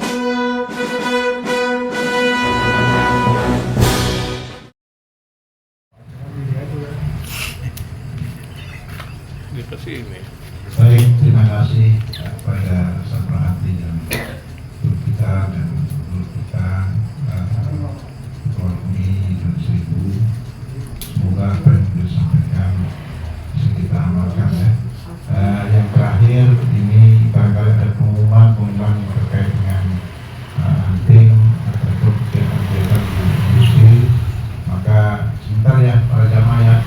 Dikasih ini. Baik, terima kasih kepada Sabra Hati dan untuk kita dan untuk kita Ketua Umi dan Seribu. Semoga apa yang sudah disampaikan bisa kita amalkan ya. Yang terakhir ini barangkali ada pengumuman yang terkait dengan hunting ataupun kegiatan-kegiatan di industri. Maka sebentar ya para jamaah ya,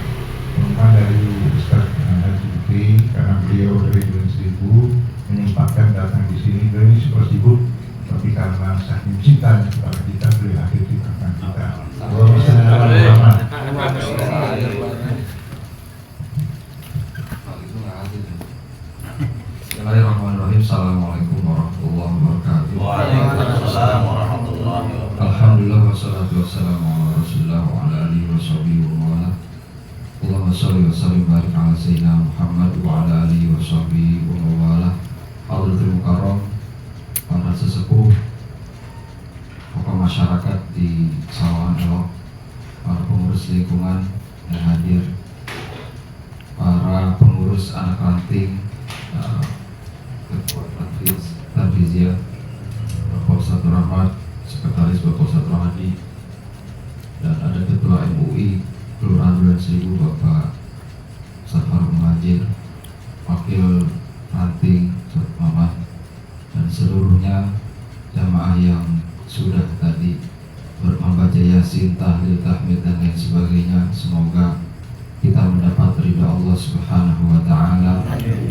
pengumuman dari Ustaz Haji Bukti karena beliau dari Duren Seribu menyempatkan datang di sini. Beliau ini super sibuk, tapi karena saking cinta kepada kita beliau hadir di belakang kita. Bismillahirrahmanirrahim. Assalamualaikum warahmatullahi wabarakatuh. Waalaikumsalam warahmatullahi wabarakatuh. Alhamdulillah wassalatu wassalamu ala Rasulillah wa ala alihi wa sahbihi wa mawala. Allahumma shalli wa sallim barik ala sayyidina Muhammad wa ala alihi wa sahbihi wa mawala. Hadratul Mukarram, para sesepuh, tokoh masyarakat di Sawangan Elok, para pengurus lingkungan yang hadir, para pengurus anak ranting, Ketua Tarbizia, Bapak Ustadz Rahmat, Sekretaris Bapak Ustadz Rahadi, dan ada Ketua MUI Kelurahan Duren Seribu Bapak Ustadz Faruk Majid, Wakil Ranting Ustadz Mamat, dan seluruhnya jamaah yang sudah tadi membaca Yasin, tahlil, tahmid dan lain sebagainya. Semoga kita mendapat ridha Allah Subhanahu wa Ta'ala,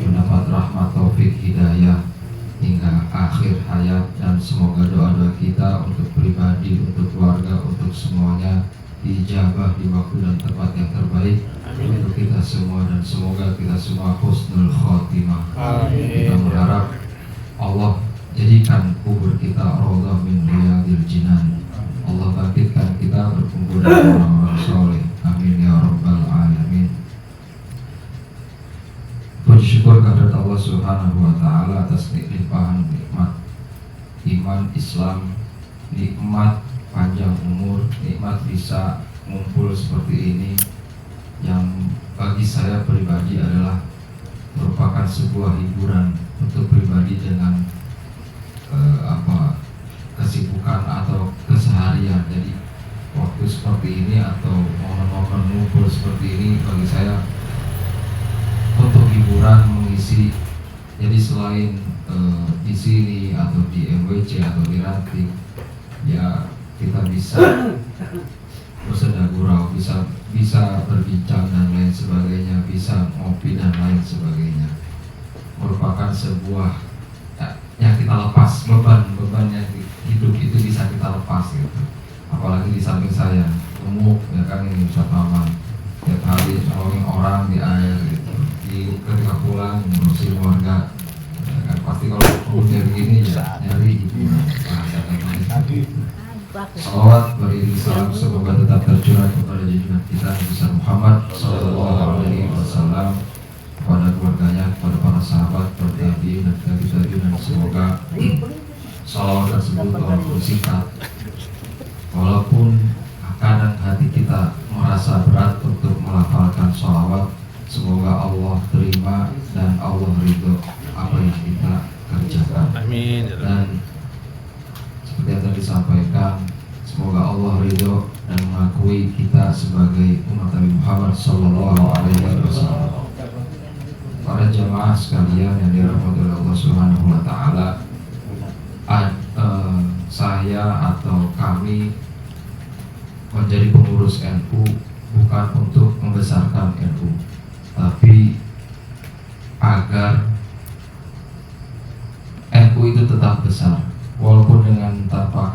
mendapat rahmat, taufik, hidayah hingga akhir hayat, dan semoga doa-doa kita untuk pribadi, untuk keluarga, untuk semuanya diijabah di waktu dan tempat yang terbaik untuk kita semua, dan semoga kita semua husnul khotimah. Kita berharap Allah jadikan kubur kita raudhah min riyadil jinan. Allah bangkitkan kita berkumpul dengan orang-orang soleh. Amin ya rabbal alamin. Puji syukur kehadirat Allah Subhanahu wa Ta'ala atas limpahan nikmat iman, Islam, nikmat panjang umur, nikmat bisa ngumpul seperti ini, yang bagi saya pribadi adalah merupakan sebuah hiburan untuk pribadi dengan kesibukan atau keseharian. Jadi waktu seperti ini atau momen-momen ngumpul seperti ini bagi saya untuk hiburan, mengisi. Jadi selain di sini atau di MWC atau di ranting, ya kita bisa bersedagurau, bisa berbincang dan lain sebagainya, bisa ngopi dan lain sebagainya. Merupakan sebuah yang kita lepas, beban yang hidup itu bisa kita lepas gitu. Apalagi di samping saya gemuk ya kan, ini Ustadz Maman tiap hari nolongin orang di air gitu, ketika pulang ngurusin keluarga ya kan, pasti kalau umurnya begini ya nyari hiburan. Salawat beriring salam semoga tetap tercurah kepada junjungan kita Nabi besar Muhammad Sallallahu Alaihi Wasallam, kepada keluarganya, kepada para sahabat, para tabi'in dan tabi'in, dan semoga salawat tersebut walaupun singkat, walaupun kadang hati kita merasa berat untuk melafalkan salawat, semoga Allah terima dan Allah ridho apa yang kita kerjakan. Amin. Dan seperti yang tadi disampaikan, semoga Allah ridho dan mengakui kita sebagai umat Nabi Muhammad Sallallahu Alaihi Wasallam. Para jamaah sekalian yang dirahmati oleh Allah Subhanahu Wa Taala, saya atau kami menjadi pengurus NU bukan untuk membesarkan NU, tapi agar NU itu tetap besar. Walaupun tanpa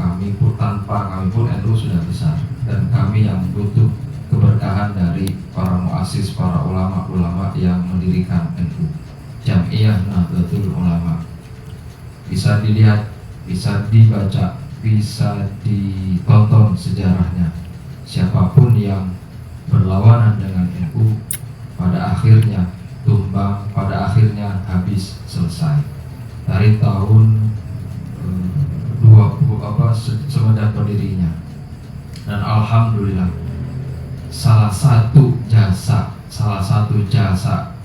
kami pun NU sudah besar, dan kami yang butuh keberkahan dari para muassis, para ulama-ulama yang mendirikan NU, Jam'iyah Nahdlatul Ulama. Bisa dilihat, bisa dibaca, bisa ditonton sejarahnya. Siapapun yang berlawanan dengan NU pada akhirnya tumbang, pada akhirnya habis, selesai. Dari tahun 2000 pendirinya. Dan alhamdulillah salah satu jasa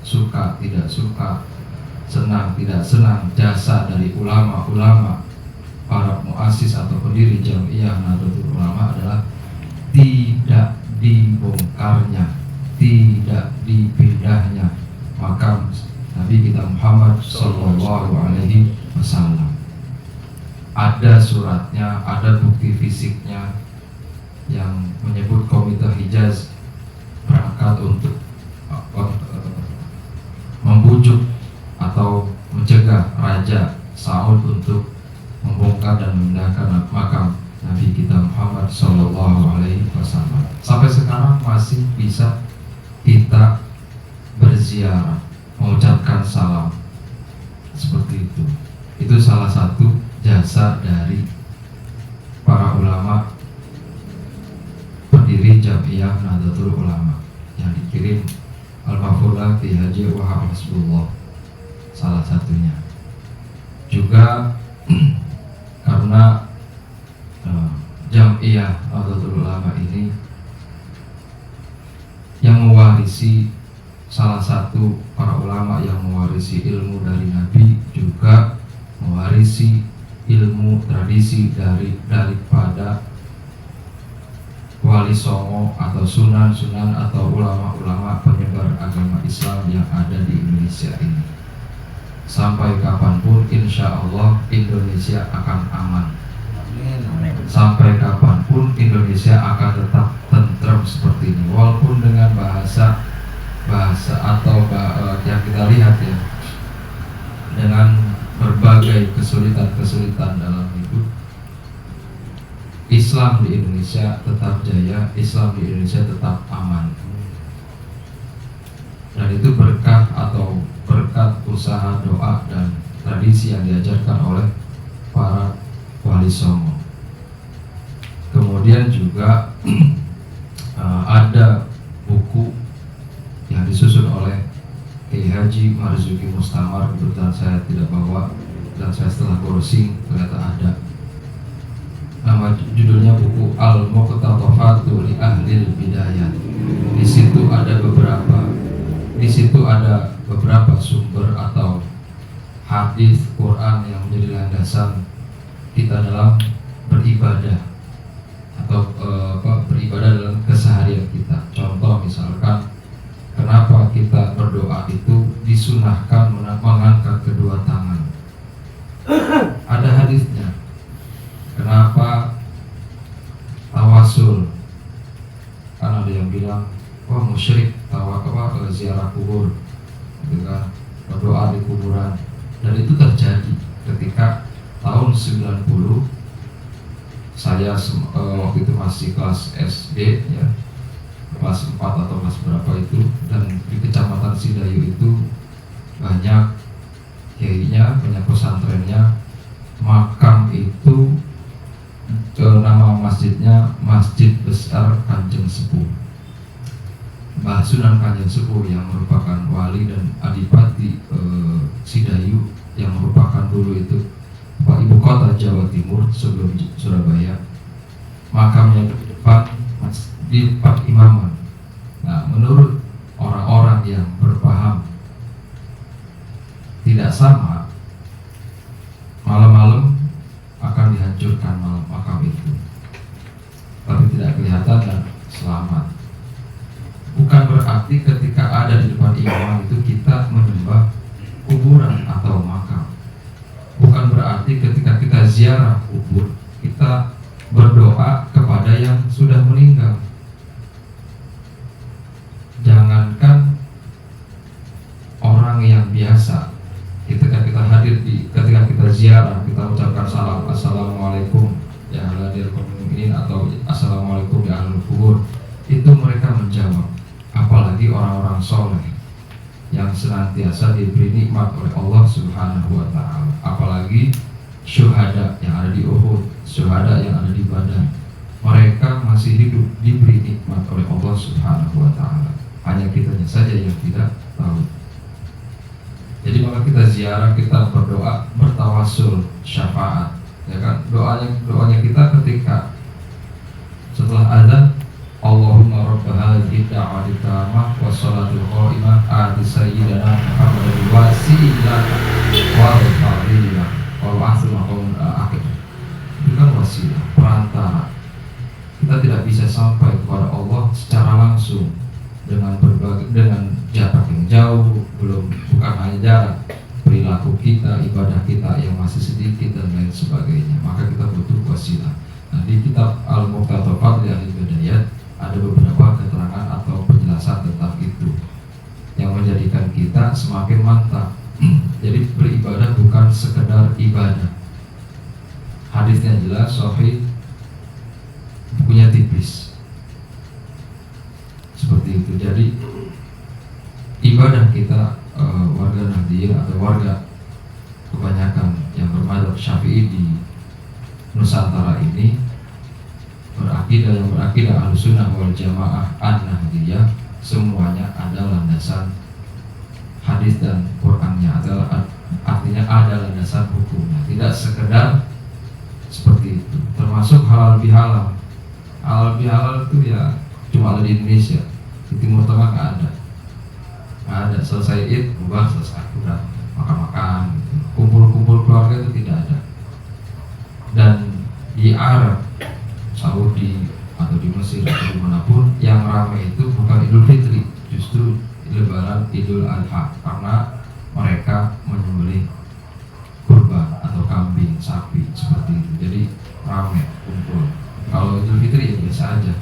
suka tidak suka, senang tidak senang, jasa dari ulama-ulama, para muassis atau pendiri Jamiah Nahdlatul Ulama adalah tidak dibongkarnya, tidak dipindahnya makam Nabi kita Muhammad Sallallahu Alaihi Wasallam. Ada suratnya, ada bukti fisiknya yang menyebut Komite Hijaz berangkat untuk membujuk atau mencegah Raja Saud untuk membongkar dan memindahkan makam Nabi kita Muhammad Sallallahu Alaihi Wasallam. Sampai sekarang masih bisa kita berziarah, mengucapkan salam seperti itu. Itu salah satu jasa dari para ulama pendiri Jamiah Nahdlatul Ulama yang dikirim Al-Mafurlah di Haji Wahab Hasbullah, salah satunya. Juga karena Jamiah Nahdlatul Ulama ini yang mewarisi, salah satu para ulama yang mewarisi ilmu dari Nabi, juga mewarisi ilmu tradisi daripada Wali Songo atau sunan-sunan atau ulama-ulama penyebar agama Islam yang ada di Indonesia ini. Sampai kapanpun insya Allah Indonesia akan aman. Sampai kapanpun Indonesia akan tetap tentrem seperti ini, walaupun dengan bahasa atau yang kita lihat ya, dengan berbagai kesulitan dalam hidup, Islam di Indonesia tetap jaya, Islam di Indonesia tetap aman. Dan itu berkah atau berkat usaha, doa, dan tradisi yang diajarkan oleh para wali songo. Kemudian juga ada buku yang disusun oleh Kiai Haji Marzuki Mustamar. Kebetulan saya tidak bawa, dan saya setelah browsing ternyata ada. Nama judulnya buku Al-Muqtatafatu li Ahlil Bidayah. Di situ ada beberapa sumber atau hadis Quran yang menjadi landasan kita dalam beribadah atau beribadah dalam keseharian kita. Contoh misalkan, kenapa kita berdoa itu disunahkan mengangkat kedua tangan? Ada hadisnya. Kenapa tawasul? Karena ada yang bilang, wah musyrik ziarah kubur, gitu kan, berdoa di kuburan. Dan itu terjadi ketika tahun 90 saya waktu itu masih kelas SD ya, kelas 4 atau kelas berapa itu, dan di kecamatan Sidayu itu banyak kiainya, banyak pesantrennya. Makam itu nama masjidnya Masjid Besar Kanjeng Sepuh, Mbah Sunan Kanjeng Sepuh, yang merupakan wali dan adipati Sidayu, yang merupakan dulu itu ibu kota Jawa Timur sebelum Surabaya. Makamnya di depan imaman. Nah, menurut orang-orang yang berpaham tidak sama, malam-malam akan dihancurkan makam itu, tapi tidak kelihatan dan selamat. Bukan berarti ketika ada di depan imam itu kita menyembah kuburan atau makam. Bukan berarti ketika kita ziarah kubur kita berdoa kepada yang sudah meninggal. Jangankan orang yang biasa, ketika kita hadir ketika kita ziarah, kita ucapkan salam, assalamualaikum ya hadir mu'minin, atau assalamualaikum ya ahlul kubur, itu mereka menjawab. Apalagi orang-orang soleh yang senantiasa diberi nikmat oleh Allah Subhanahu wa Ta'ala. Apalagi syuhada yang ada di Uhud, syuhada yang ada di Badar, mereka masih hidup diberi nikmat oleh Allah Subhanahu wa Ta'ala. Hanya kitanya saja yang tidak tahu. Jadi maka kita ziarah, kita berdoa, bertawasul, syafaat, ya kan? Doanya kita ketika Setelah azan, Allahumma rabba hadhihi da'wati tammah wassalatul qa'imah ati sayyidina Muhammadin wasilah wal fadilah wal asl maqam akhir. Itu kan wasilah, perantara. Kita tidak bisa sampai kepada Allah secara langsung dengan jarak yang jauh, bukan hanya jarak, perilaku kita, ibadah kita yang masih sedikit dan lain sebagainya. Maka kita butuh wasilah. Nah, di kitab Al-Muqtadha Fadli Ahli Hidayat ada beberapa keterangan atau penjelasan tentang itu yang menjadikan kita semakin mantap. Jadi beribadah bukan sekedar ibadah. Hadisnya jelas, sahih, bukunya tipis. Seperti itu. Jadi ibadah kita warga Nahdliyah atau warga kebanyakan yang bermadzhab Syafi'i di Nusantara ini yang berakidah Ahlussunnah wal Jamaah An-Nahdliyah, semuanya ada landasan hadis dan Qur'annya, artinya ada landasan hukumnya, tidak sekedar seperti itu. Termasuk halal bihalal. Halal bihalal itu ya cuma ada di Indonesia, di Timur Tengah nggak ada. Selesai Id, bubar, selesai, udah makan-makan, kumpul-kumpul keluarga itu tidak ada. Dan di Arab, Saudi atau di Mesir atau dimanapun, yang ramai itu bukan Idul Fitri, justru Lebaran Idul Adha, karena mereka menyembelih kurban atau kambing, sapi seperti itu. Jadi ramai kumpul. Kalau Idul Fitri ya biasa aja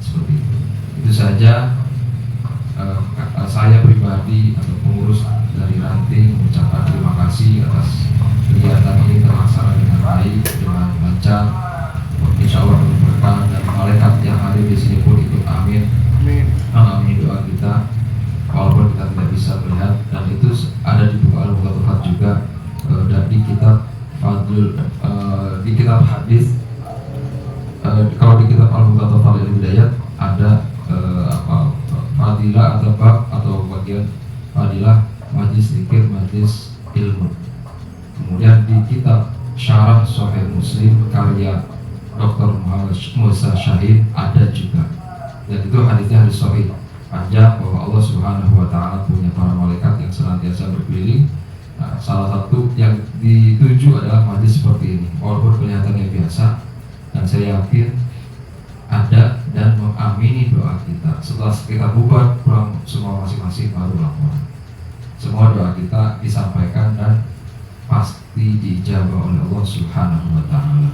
seperti itu. Itu saja. Saya pribadi atau pengurus dari Ranting mengucapkan terima kasih atas kegiatan ini terlaksana dengan baik, dengan lancar. Insya Allah berkah, dan malaikat yang hadir di sini pun ikut amin. Amin doa kita, walaupun kita tidak bisa melihat. Dan itu ada di buku Al-Muqtadha juga, dan di kitab Fadlul, di kitab hadis. Kalau di kitab Al-Muqtadha Fadlul Hidayat ada fadilah atau bab atau bagian fadilah majlis zikir, majlis ilmu. Kemudian di kitab Syarah Sahih Muslim karya Dr. Muhammad Musa Syahid ada juga. Dan itu hadisnya hadis sahih, panjang, bahwa Allah Subhanahu wa taala punya para malaikat yang senantiasa berkeliling. Nah, salah satu yang dituju adalah majlis seperti ini. Walaupun kelihatannya biasa, dan saya yakin ada dan mengamini doa kita. Setelah kita bubar, pulang semua masing-masing baru laporan. Semua doa kita disampaikan dan pasti dijawab oleh Allah Subhanahu wa taala.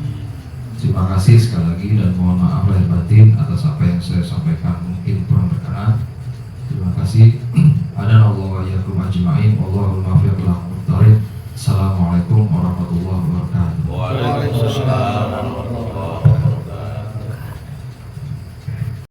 Terima kasih sekali lagi, dan mohon maaf lahir